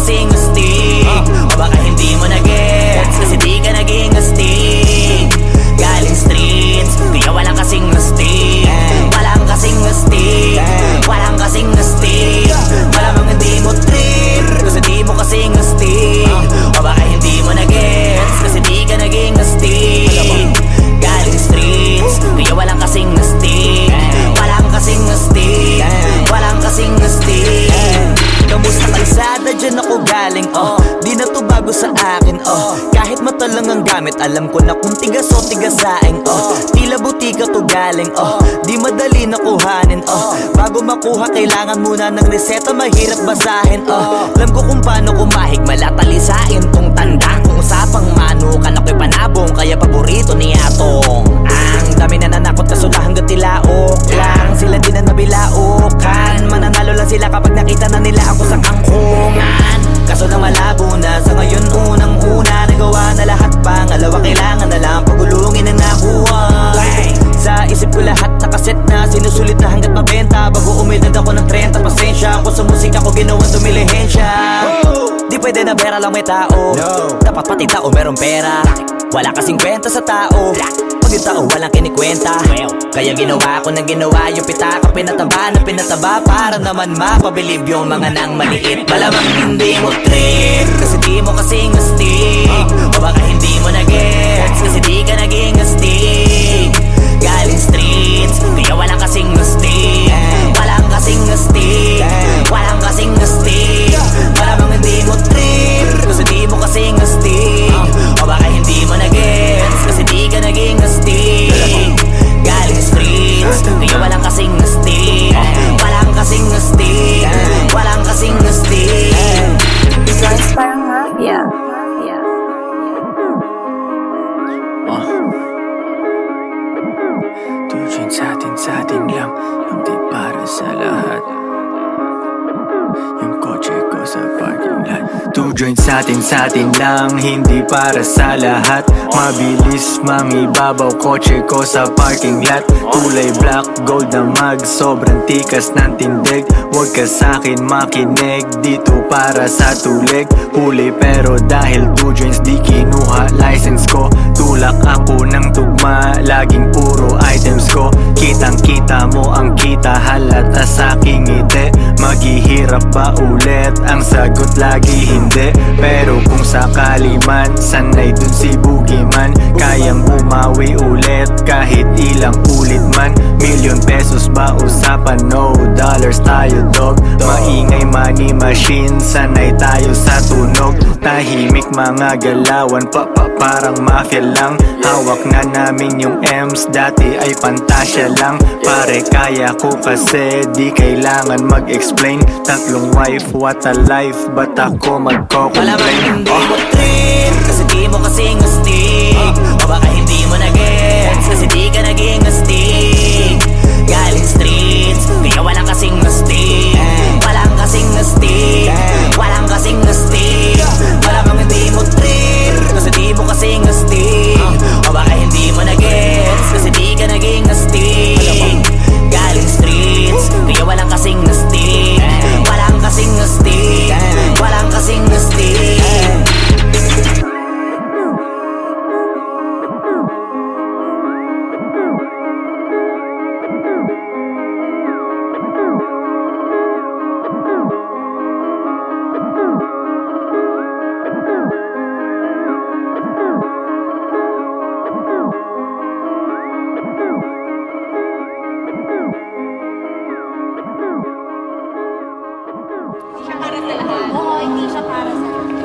kasing astig. O baka hindi mo na-gets kasi di ka naging astig. Galing streets, kaya walang kasing astig. Walang kasing astig, walang kasing astig. Malamang hindi mo trip kasi di mo kasing astig. O baka hindi mo na-gets kasi di ka naging astig. Galing streets, kaya walang kasing astig. Walang kasing astig, walang kasing astig. Kamusta kalsada, dyan ako galing, di na to bago sa akin, kahit mata lang ang gamit, alam ko na kung tigas o tigasaing, tila butika to galing, di madali na kuhanin, bago makuha kailangan muna ng reseta, mahirap basahin, alam ko kung paano kumahig, malatalisain tong tanda. Kung usapang manukan ako'y panabong, kaya paborito ni Atong. Ang dami na nanakot kaso na hanggang tilaok lang, sila din na nabilaukan. Mananalo lang sila kapag nakita na nila ako sa kangkungan. Kaso na malabo na sa ngayon, unang-una nagawa na lahat, pangalawa kailangan na lang pagulungin ang nakuha. Sa isip ko lahat nakaset na, sinusulit na hanggat mabenta. Bago umidad ako ng 30, pasensya ako sa musika ko, ginawang dumilihensya. Di pwede na pera lang may tao, dapat pati tao merong pera. Wala kasing kwenta sa tao, pag yung tao walang kinikwenta. Kaya ginawa ko ng ginawa, yung pitaka pinataba na pinataba, para naman mapabilib yung mga nang maliit. Malamang hindi mo trip kasi di mo kasing astig. O baka hindi mo na-gets kasi di ka naging astig. Galing streets, kaya walang kasing astig. Walang kasing astig, walang kasing astig. Malamang hindi mo trip kasi di mo kasing astig. O baka hindi mo na-gets kasi di ka naging astig. Galing streets, kaya walang kasing astig. Walang kasing astig, walang kasing astig. Guys, parang mafia. Tujuan sa atin lang, hindi para sa lahat. Yung kotse ko sa parking lot. Two joints sa atin lang, hindi para sa lahat. Mabilis mangibabaw, kotse ko sa parking lot. Kulay black, gold na mag, sobrang tikas ng tindig. Huwag ka sa'kin makinig, dito para sa tulig. Huli pero dahil two joints di kinuha license ko. Tulak ako ng tugma, laging puro items ko. Kitang kita mo ang kita, halata sa'king ngiti. Maghihirap ba ulit? Ang sagot lagi hindi. Pero kung sakali man, sanay dun si Boogeyman. Kayang bumawi ulit kahit ilang ulit man. Million pesos ba usapan? No, dollars tayo dog. Maingay money machine, sanay tayo sa tunog. Tahimik mga galawan, parang mafia lang. Hawak na namin yung M's, dati ay pantasya lang. Pare kaya ko kasi di kailangan mag-explain. Tatlong wife, what a life, ba't ako magko-complain? Malamang hindi mo trip kasi di mo kasing astig. O baka hindi mo na-gets kasi di ka naging astig. Galing streets, kaya walang kasing astig. Walang kasing astig, walang kasing astig. Malamang hindi mo trip kasi di mo kasing astig. O baka hindi mo na-gets kasi di ka naging astig. Galing streets, kaya walang kasing astig. Walang kasing astig, walang kasing astig. Oo, hindi siya para sa lahat.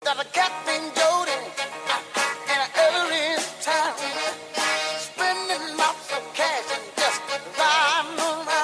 Got a Captain Jody in an early town, spending lots of cash and just riding around.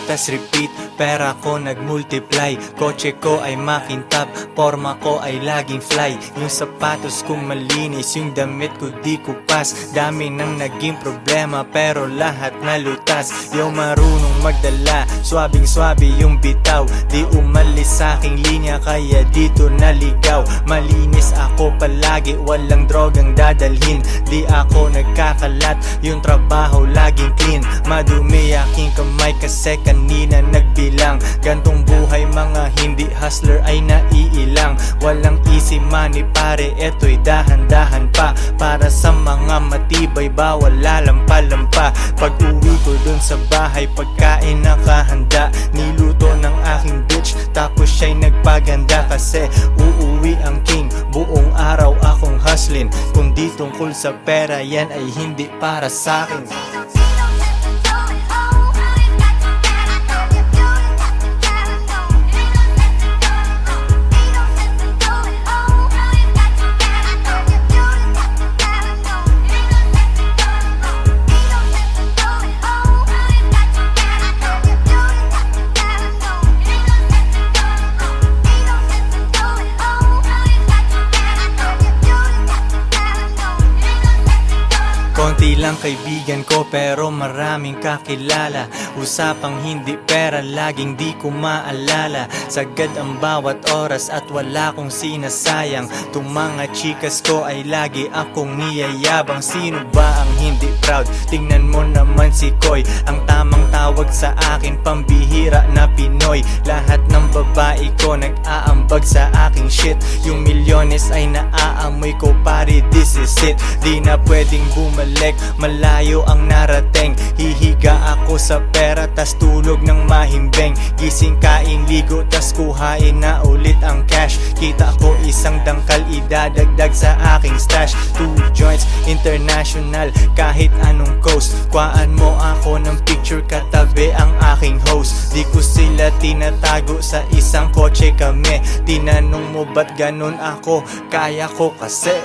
tas repeat, pera ko nagmultiply. Kotse ko ay makintab, forma ko ay laging fly. Yung sapatos ko malinis, yung damit ko di kupas. Dami nang naging problema pero lahat nalutas. Yung marunong magdala, swabing swabe yung bitaw. Di umalis sa aking linya kaya dito naligaw. Malinis ako palagi, walang drogang dadalhin. Di ako nagkakalat, yung trabaho laging clean. Madumi aking kamay kasi kanina nagbilang. Gantong buhay mga hindi hustler ay naiilang. Walang easy money pare, eto'y dahan-dahan pa. Para sa mga matibay bawal lalampa-lampa. Pag uwi ko dun sa bahay pagkain nakahanda. Niluto ng aking bitch tapos siya'y nagpaganda. Kasi uuwi ang king, buong araw akong hustling. Kung di tungkol sa pera yan ay hindi para sa'kin. Konti lang kaibigan ko pero maraming kakilala. Usapang hindi pera laging di ko maalala. Sagad ang bawat oras at wala kong sinasayang. Tung mga chikas ko ay lagi akong niyayabang. Sino ba ang hindi proud? Tingnan mo naman si Koy. Ang tamang tawag sa akin pambihira na Pinoy. Lahat ng babae ko nag-aambag sa aking shit. Yung milyones ay naaamoy ko pare, this is it. Di na pwedeng bumalik, malayo ang narating. Hihiga ako sa pera tas tulog ng mahimbing. Gising kain ligo tas kuhain na ulit ang cash. Kita ko isang dangkal idadagdag sa aking stash. 2 joints international kahit anong coast. Kuhaan mo ako ng picture katabi ang aking host. Di ko sila tinatago sa isang kotse kami. Tinanong mo ba't ganun ako? Kaya ko kasi.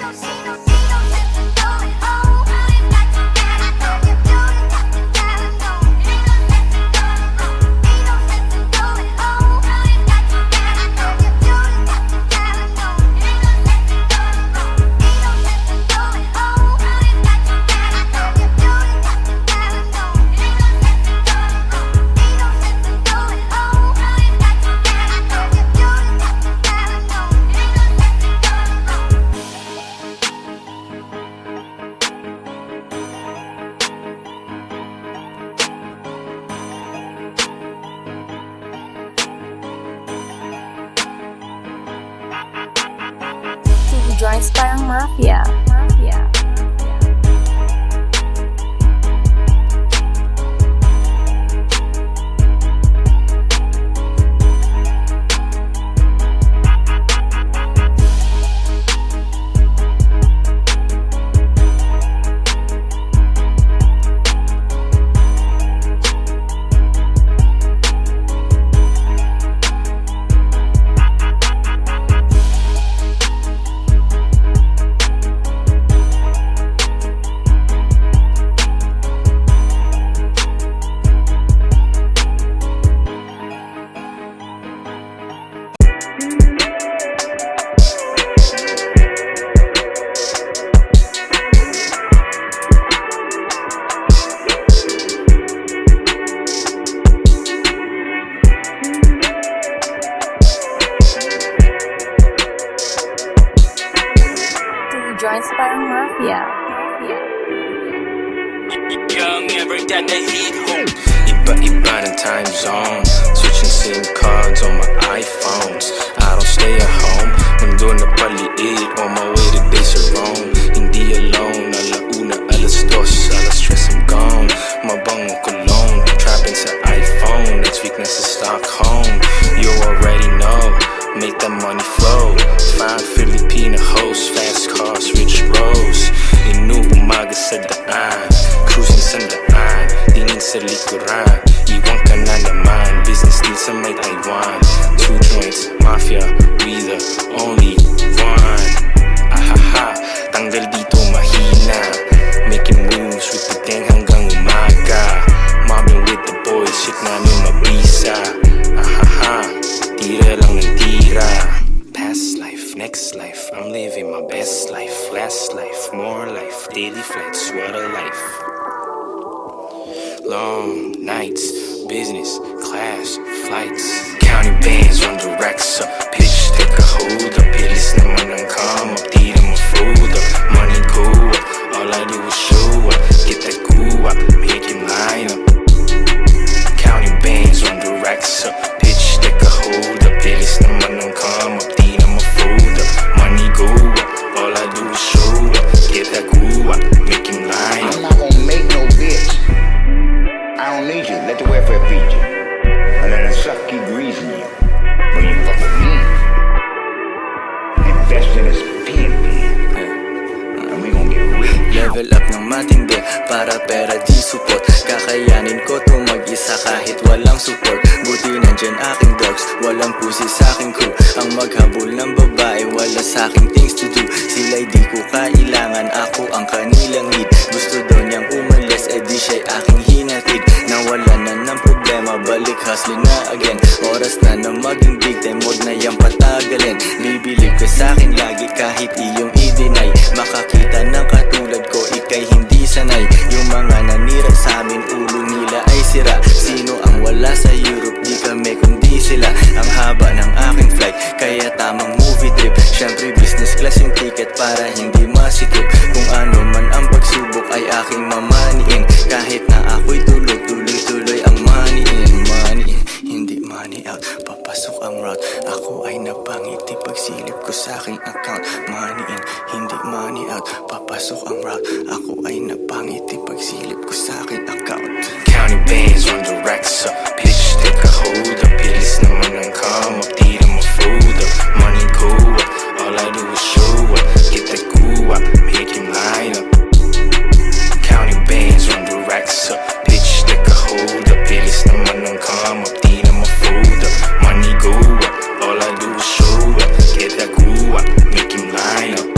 Joints parang mafia. Joints parang mafia. Young, never got the heat home. Iba ng time zone. Switching SIM cards on my iPhones. I don't stay at home. Mundo na paliit. On my way to base of Rome. Hindi alone. Alauna, alas dos. Alas stress, I'm gone. Mabangong cologne. Trapping sa iPhone. Next week nasa Stockholm. You already know. Make that money flow. Fine Filipina host. Fast cars, rich bros. Inuumaga sa daan. Cruising sa daan. Tingin sa likuran. Iwan ka na naman. Business din sa may Taiwan. 2 joints, mafia. We the only one. Ahaha. Tanggal daily flights, what a life. Long nights, business, class, flights. Counting bands on the racks up. Pitch, take a hold up. Bilis naman ang come up. Di naman fold up. Money go up. All I do is show up. Get that goo up. Make him line up. Counting bands on the racks up. Pitch, take a hold up. Bilis naman ang come up. Di naman fold up. Money go up. All I do is show up. Get that goo up. Make him line I'm up. not gonna make no bitch. I don't need you. Let the welfare feed you. And let the suck keep greasing you. When you fuck with me, invest in this pen. And we gon' get rich. Level up ng matindi para pera di support. Kakayanin ko to mag-isa kahit walang support. Buti nandyan aking dogs, walang pusi sa aking crew. Ang maghabol ng babae, wala sa aking things to do. Sila'y di ko kailangan, ako ang kanilang lead. Gusto daw niyang umalis, di siya'y aking hinatid. Nawala na ng problema, balik hustling na again. Oras na na maging big time, wag na yang patagalin. Bibilib ka sa'kin lagi kahit iyong i-deny. Makakita ng katulad ko, ika'y hindi sanay. Yung mga nanira sa'min, ulo nila ay sira. Sino ang wala sa Europe, di kami kundi sila. Ang haba ng aking flight, kaya tamang movie trip. Syempre business class yung ticket para hindi masikip. Kung ano man ang pagsubok ay aking mamaniin. Kahit na ako'y tulog, tuloy-tuloy ang money in. Money in, hindi money out. Papasok ang route, ako ay napangiti pagsilip ko sa aking account. Money in, hindi money out. Papasok ang route, ako ay napangiti pagsilip ko sa aking account. Counting bands on the racks up. Pitch, take a hold up. Bilis naman ang come up. Di naman fold up. Money go up. All I do is show up. Get that goo up. Make him line up. Counting bands on the racks up. Pitch, take a hold up. Bilis naman ang come up. Di naman fold up. Money go up. All I do is show up. Get that goo up. Make him line up.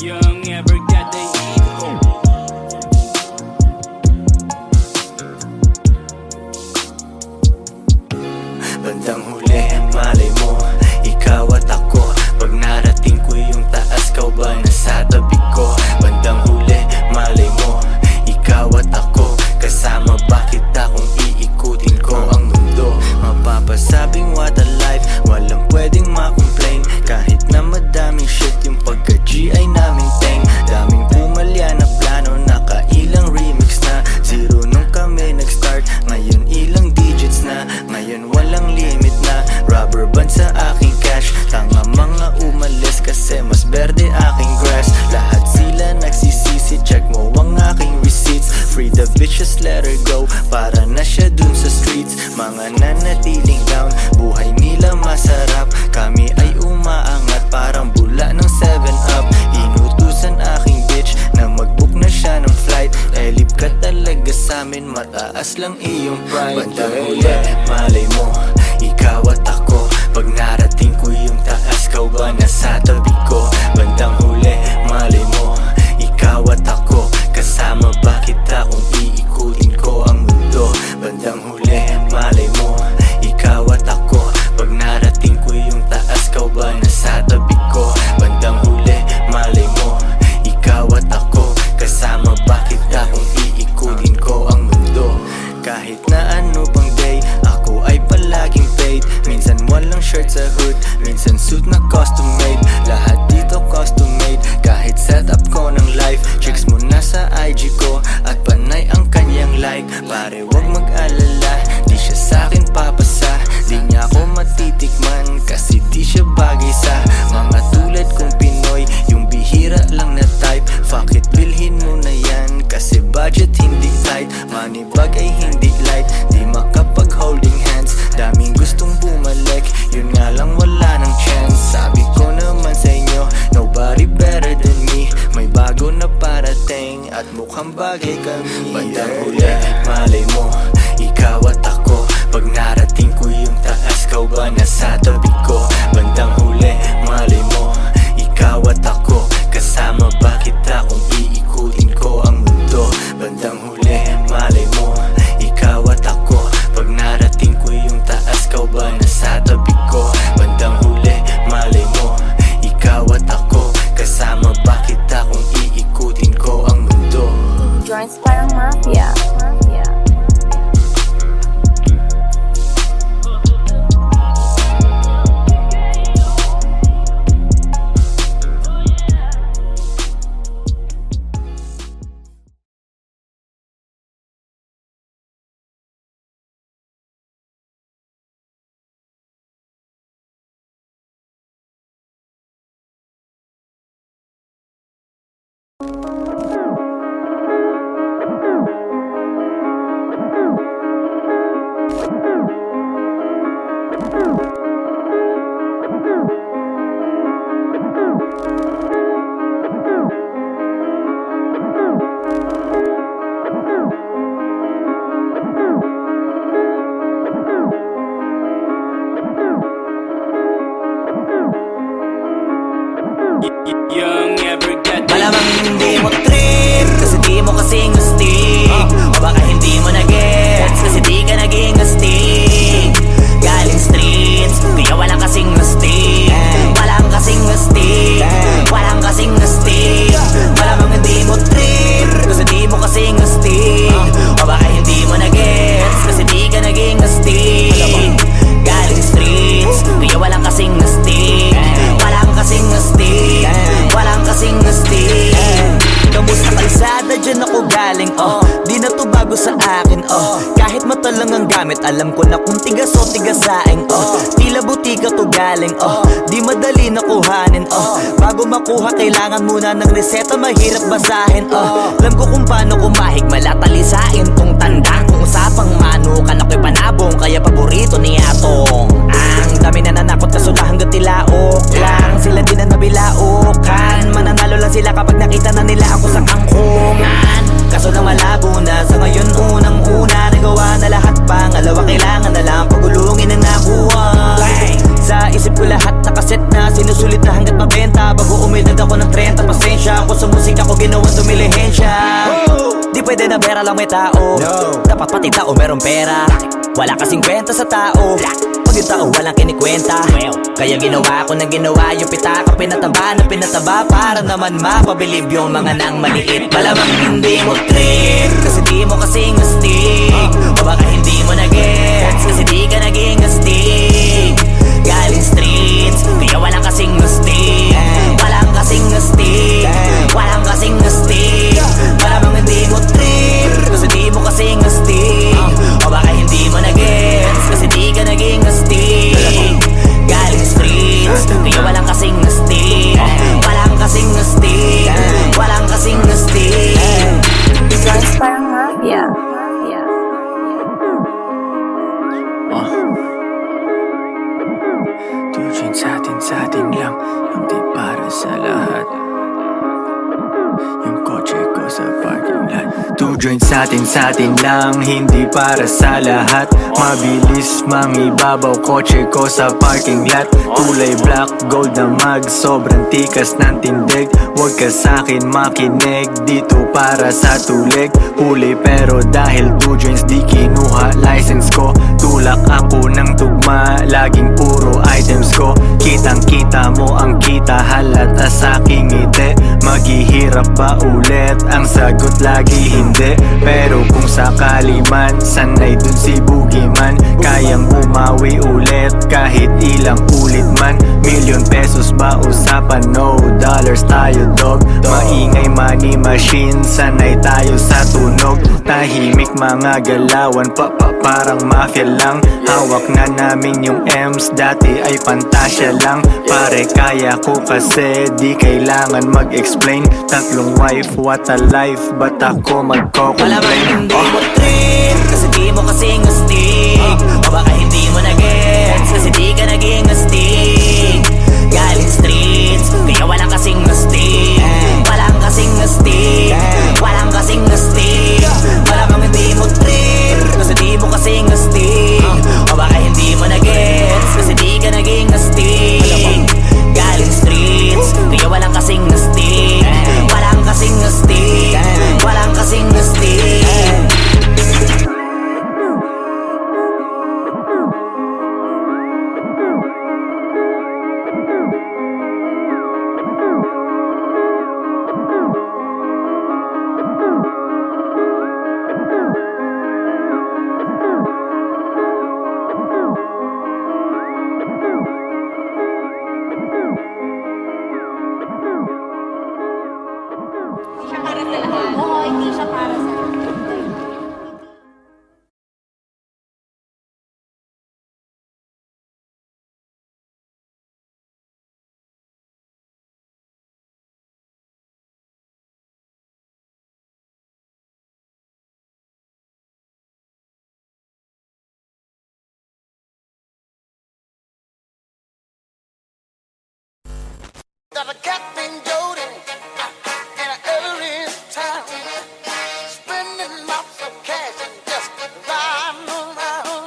Young ever got the ego. Bandang huli, malay mo, ikaw at ako. Pag narating ko yung taas, kau ba nasa tabi ko? Bandang huli, malay mo, ikaw at ako. Kasama ba kita kung iikutin ko ang mundo? Mapapasabing what a life, walang pwedeng makomplain. Kahit na madaming shit yung pagka-G ay namin teng. Daming pumalya na plano, nakailang remix na. Zero nung kami nag-start, ngayon ilang digits na. Ngayon walang limit na, rubber band sa aking cash. Tanga mga umalis kasi mas berde aking grass. Lahat sila nagsisisi, check mo ang aking receipts. Free the bitches, let her go, para na siya dun sa streets. Mga nanatiling down, buhay nila masarap. Kami ay umaangat, parang bula ng 7-up. Inutusan aking bitch na mag-book na siya ng flight. Elip ka talaga sa'min, mataas lang iyong pride. Bandang huli, malay mo, ikaw at ako. Pag narating ko yung taas, kau ba nasa tabi ko? Bandang huli, malay mo, ikaw at ako. Kasama ba kita kung iikutin ko ang mundo? Bandang huli, malay mo, ikaw at ako. Pag narating ko yung taas, kau ba nasa tabi ko? Bandang huli, malay mo, ikaw at ako. Kasama ba kita kung iikutin ko ang mundo? Kahit na ano pang day may bago na parating at mukhang bagay kami. Bandang huli, malay mo, ikaw at ako. Pag narating ko yung taas, kau ba nasa tabi ko? Bandang huli, malay mo, ikaw at ako. Kasama ba kita kung iikutin ko ang mundo? Bandang huli, malay mo, ikaw at ako. Pag narating ko yung taas, kau ba nasa tabi ko? Bandang huli, malay mo, ikaw at ako. Kasama ba kita kung iikutin ko ang mundo? Joints parang mafia. Malamang hindi mo trip kasi di mo kasing astig. O baka hindi mo na-gets kasi di ka naging astig. Galing streets, kaya walang kasing astig. Walang kasing astig, walang kasing astig. Malamang hindi mo trip kasi di mo kasing astig. O baka hindi mo na-gets kasi di ka naging astig. Galing streets, kaya walang kasing astig. Walang kasing astig, walang kasing astig. Kamusta kalsada, dyan ako galing, di na to bago sa akin, kahit mata lang ang gamit, alam ko na kung tigas o tigasaing, tila butika to galing, di madali nakuhanin, bago makuha kailangan muna ng reseta, mahirap basahin, alam ko kung paano kumahig, malatalisain tong tandang, kung usapang manukan ako'y panabong, kaya paborito ni Atong. Ang dami na nanakot kaso na hanggang tilaok lang, sila din na nabilaukan, mananalo lang sila kapag nakita na nila ako sa kangkungan. Kaso na malabo na sa ngayon, unang-una nagawa na lahat, pangalawa kailangan na lang pagulungin na nakuha. Sa isip ko lahat nakaset na, sinusulit na hanggat mabenta, bago umidad ako ng 30. Pasensya ako sa musika ko, ginawa dumilihensya. Di pwede na pera lang may tao, dapat pati tao merong pera. Wala kasing kwenta sa tao, pag yung tao walang kinikwenta. Kaya ginawa ko ng ginawa, yung pitaka pinataba na pinataba, para naman mapabilib yung mga nang maliit. Malamang hindi mo trip kasi di mo kasing astig. O baka hindi mo na-gets kasi di ka naging astig. Galing streets, kaya walang kasing astig. Walang kasing astig, walang kasing astig. Malamang hindi mo trip kasi di mo kasing astig. O baka hindi mo na-gets kasi di ka naging astig. Galing streets, kaya walang kasing astig. Walang kasing astig, walang kasing astig. Joints parang mafia. Tujuan sa atin lang, hindi para sa lahat. Yung kotse ko sa parking lot. Two joints sa atin lang, hindi para sa lahat. Mabilis mangibabaw, kotse ko sa parking lot. Kulay black, gold na mag, sobrang tikas ng tindig. Huwag ka sa'kin makinig, dito para sa tulig. Huli pero dahil two joints di kinuha license ko. Tulak ako ng tugma, laging puro items ko. Kitang kita mo ang kita, halata sa aking ngiti. Maghihirap ba ulit? Ang sagot lagi hindi. Pero kung sakali man, sanay dun si Boogeyman. Kayang bumawi ulit kahit ilang ulit man. Million pesos ba usapan? No dollars tayo dog. Maingay money machine, sanay tayo sa tunog. Tahimik mga galawan, parang mafia lang. Hawak na namin yung M's, dati ay pantasya lang. Pare kaya ko kasi di kailangan mag-explain. Tatlong wife, what a life, ba't ako magko-complain? Malamang hindi mo trip kasi di mo kasing astig. O baka hindi mo na-gets kasi di ka naging astig. Galing streets, kaya walang kasing astig. Walang kasing There's a cat named Jody in an early town, spending lots of cash and just riding around.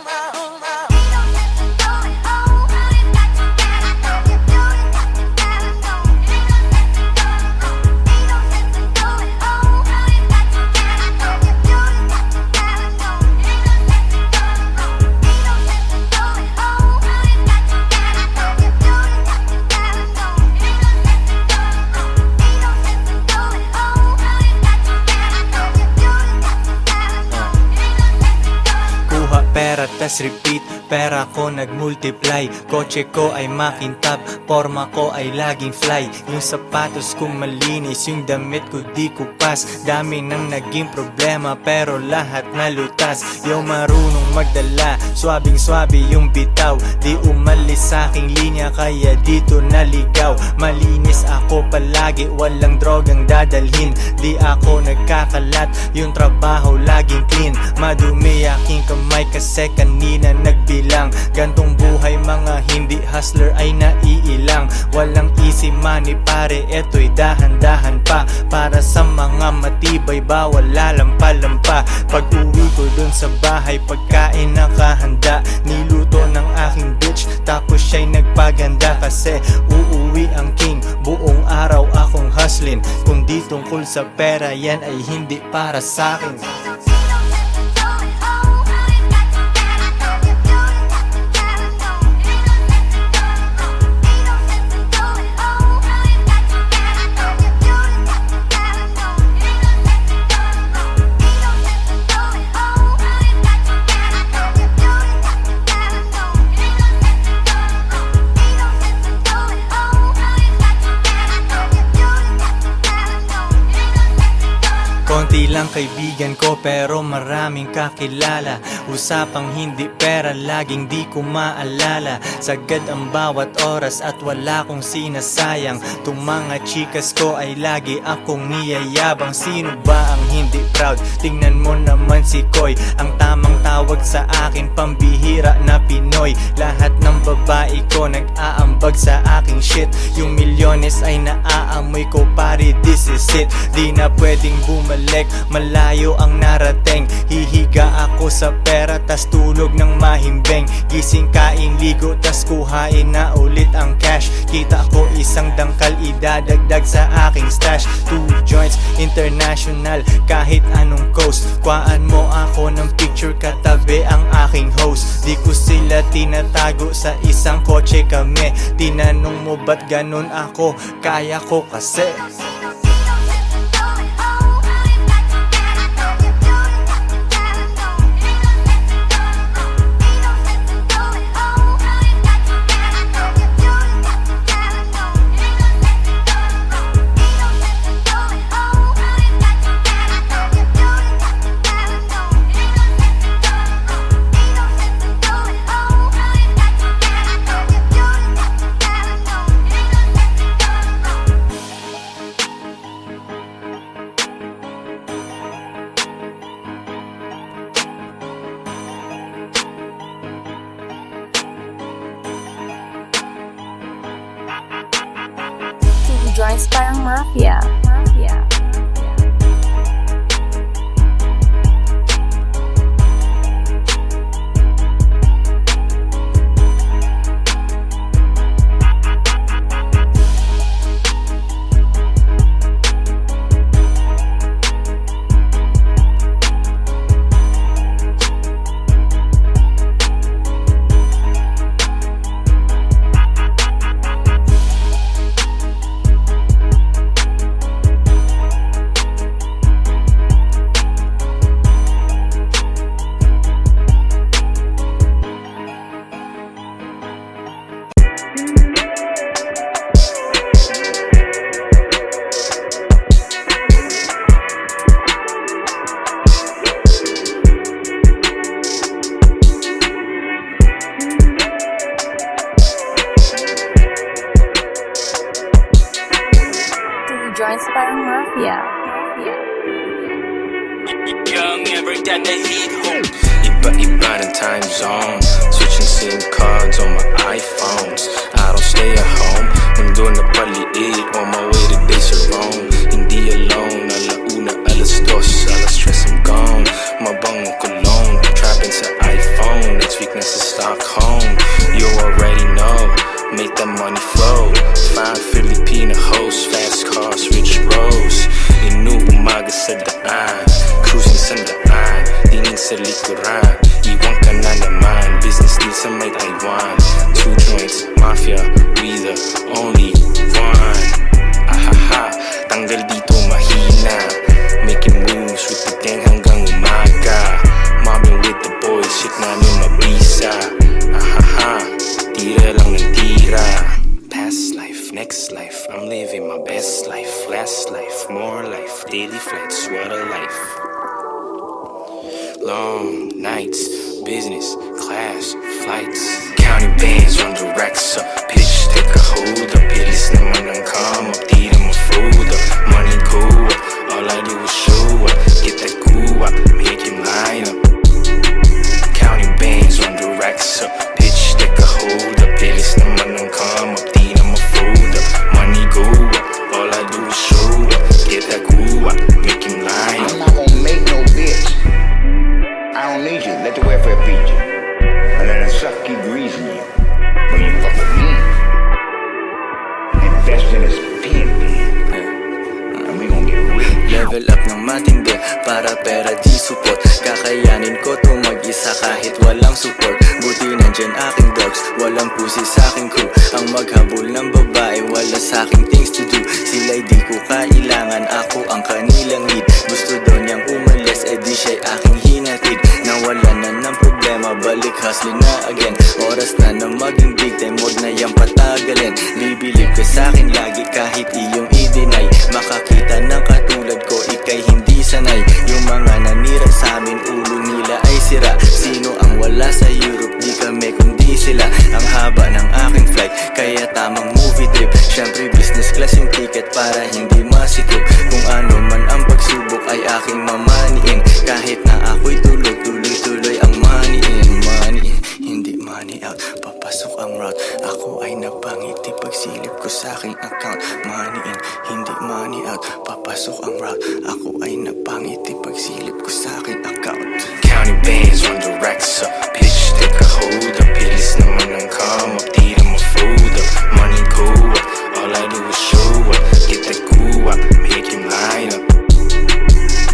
Pera tas repeat, pera ko nagmultiply. Kotse ko ay makintab, forma ko ay laging fly. Yung sapatos ko malinis, yung damit ko di kupas. Dami nang naging problema pero lahat nalutas. Yung marunong magdala, swabing swabe yung bitaw. Di umalis sa aking linya kaya dito naligaw. Malinis ako palagi, walang drogang dadalhin. Di ako nagkakalat, yung trabaho laging clean. Madumi aking kamay kasi kanina nagbilang. Gantong buhay mga hindi hustler ay naiilang. Walang easy money pare, eto'y dahan-dahan pa. Para sa mga matibay bawal lalampa-lampa. Pag uwi ko dun sa bahay pagkain nakahanda. Niluto ng aking bitch tapos siya'y nagpaganda. Kasi uuwi ang king, buong araw akong hustling. Kung di tungkol sa pera yan ay hindi para sa'kin. Konti lang kaibigan ko pero maraming kakilala. Usapang hindi pera laging di ko maalala. Sagad ang bawat oras at wala kong sinasayang. Tung mga chikas ko ay lagi akong niyayabang. Sino ba ang hindi proud? Tingnan mo naman si Koy. Ang tamang tawag sa akin pambihira na Pinoy. Lahat ng babae ko nag-aambag sa aking shit. Yung milyones ay naaamoy ko pare, this is it. Di na pwedeng bumalik, malayo ang narating. Hihiga ako sa pera tas tulog ng mahimbing. Gising kain ligo tas kuhain na ulit ang cash. Kita ko isang dangkal idadagdag sa aking stash. 2 joints international kahit anong coast. Kuhaan mo ako ng picture katabi ang aking host. Di ko sila tinatago sa isang kotse kami. Tinanong mo ba't ganun ako? Kaya ko kasi. Joints parang mafia. Joints parang mafia. Young every day they heat home. Iba ng time zone. Switching SIM cards on my iPhones. I don't stay at home. Mundo na paliit, on my way to base of Rome. Hindi alone, alauna, alas dos, alas stress I'm gone. Mabangong cologne, trapping sa iPhone. Next week nasa Stockholm, you already know. Make that money flow. Fine Filipina host, fast cars, rich bros. Inuumaga sa daan, cruising sa daan, tingin sa likuran. Iwan ka na naman, business din sa may Taiwan. 2 joints, mafia, we the only one. Ahaha, tanggal dito mahina. Making moves with the gang hanggang umaga. Mobbing with the boys, shit namin mabisa. Ahaha, tira lang ng tira. Past life, next life, I'm living my best life. Last life, more life, daily flights, what a life. Long nights, business, class, flights. Counting bands on the racks up. Pitch, take a hold up. Bilis naman ang come up. Di na ma-fold up. Money go up. All I do is show up. Get that goo up. Make him line up. Counting bands on the racks up. Pitch, take a hold up. Bilis naman ang come up. Di na ma-fold up. Money go up. All I do is show up. Get that goo up. Make him line up. I'm not gonna make no bitch. I don't need you. Let the welfare feed you. And let the suck keep greasing you. But you fuck with me. Invest in this pen. And we gonna get rich. Level up ng matindi para pera di support. Kakayanin ko to mag-isa kahit walang support. Buti nandyan aking dogs, walang pusi sa aking crew. Ang maghabol ng babae, wala sa aking things to do. Sila'y di ko kailangan, ako ang kanilang lead. Gusto daw niyang umalis, di siya'y aking hinatid. Nawala na ng problema, balik hustling na again. Oras na na maging big time, huwag na yang patagalin. Bibilib ka sa'kin lagi kahit iyong i-deny. Makakita ng katulad ko, ikay hindi sanay. Yung mga nanira sa amin, ulo nila ay sira. Sino ang wala sa Europe, di kami kundi sila. Ang haba ng aking flight, kaya tamang movie trip. Syempre business class yung ticket para hindi masikip. Kung ano man ang pagsubok ay aking mamaniin. Kahit na ako'y tulog, tuloy-tuloy ang money in. Money in, hindi money out. Papasok ang route, ako ay napangiti pagsilip ko sa aking account. Money in, hindi money out. Papasok ang route, ako ay napangiti pagsilip ko sa aking account. Counting bands on the racks up. Pitch, take a hold up. Bilis naman ang come up. Di na ma-fold up. Money go up. All I do is show up. Get that goo up. Make him line up.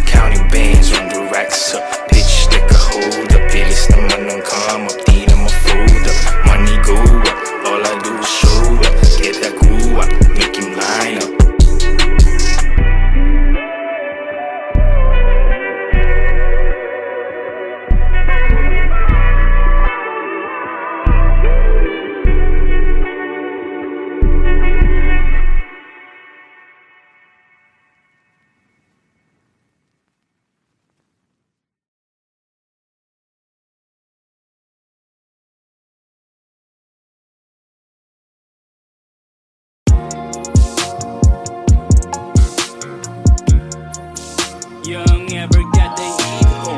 Counting bands on the racks up. Pitch, take a hold up. Bilis naman ang come up. Di na ma-fold up. Money go up. All I do is show up. Get that goo up. Make him line up. Young ever got the ego.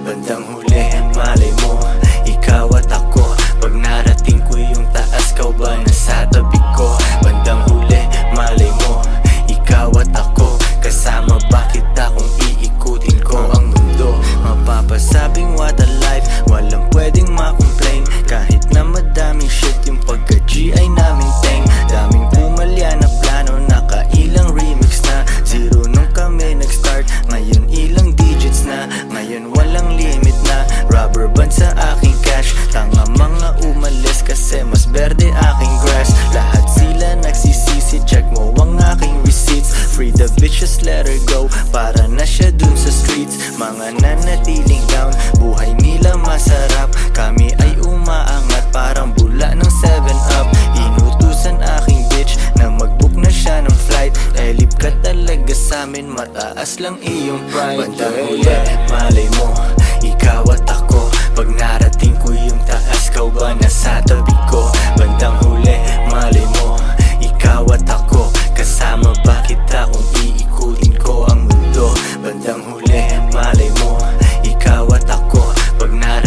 Bandang huli, malay mo, ikaw at ako. Pag narating ko yung taas, kau ba nasa tabi ko? Bandang huli, malay mo, ikaw at ako. Kasama ba kita kung iikutin ko ang mundo? Mapapasabing what a life, walang pwedeng makomplain. Kahit na madaming shit, yung pagka-G ay namin teng. Daming pumalya na plano, nakailang remix na. Zero nung kami nag-start, ngayon ilang digits na. Ngayon walang limit na, rubber band sa aking cash. Tanga mga umalis kasi mas berde aking grass. Lahat sila nagsisisi, check mo ang aking receipts. Free the bitches, let her go, para na siya dun sa streets. Mga nanatiling down, buhay nila masarap. Kami ay umaangat, parang bula ng 7-up. Inutusan aking bitch na mag-book na siya ng flight. Elip ka talaga sa'min, mataas lang iyong pride. Bandang huli, malay mo, ikaw at ako. Pag narating ko yung taas, kau ba nasa tabi ko? Bandang huli, malay mo, ikaw at ako. Kasama ba kita kung iikutin ko ang mundo? Bandang huli, malay mo, ikaw at ako. Pag narating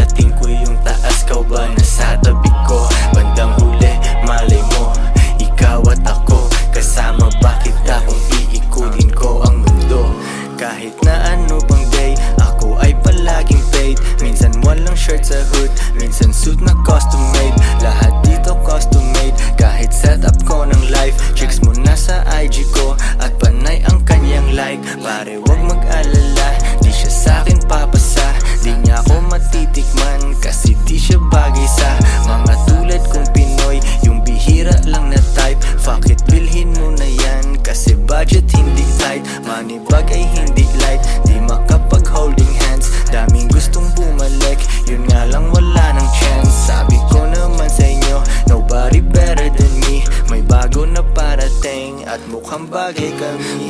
made. Lahat dito custom made, kahit setup ko ng life. Chicks mo nasa IG ko at panay ang kanyang like. Pare wag mag-alala, di siya sa'kin papasa. Di niya ako matitikman kasi di siya bagay sa mga tulad kong Pinoy, yung bihira lang na type. Fuck it, bilhin mo na yan kasi budget hindi tight. Money bag ay hindi light, di makapag holding hands. Daming gustong bumalik, yun nga lang wala ng chance. Sabi ko naman sa inyo, nobody better than me. May bago na parating at mukhang bagay kami.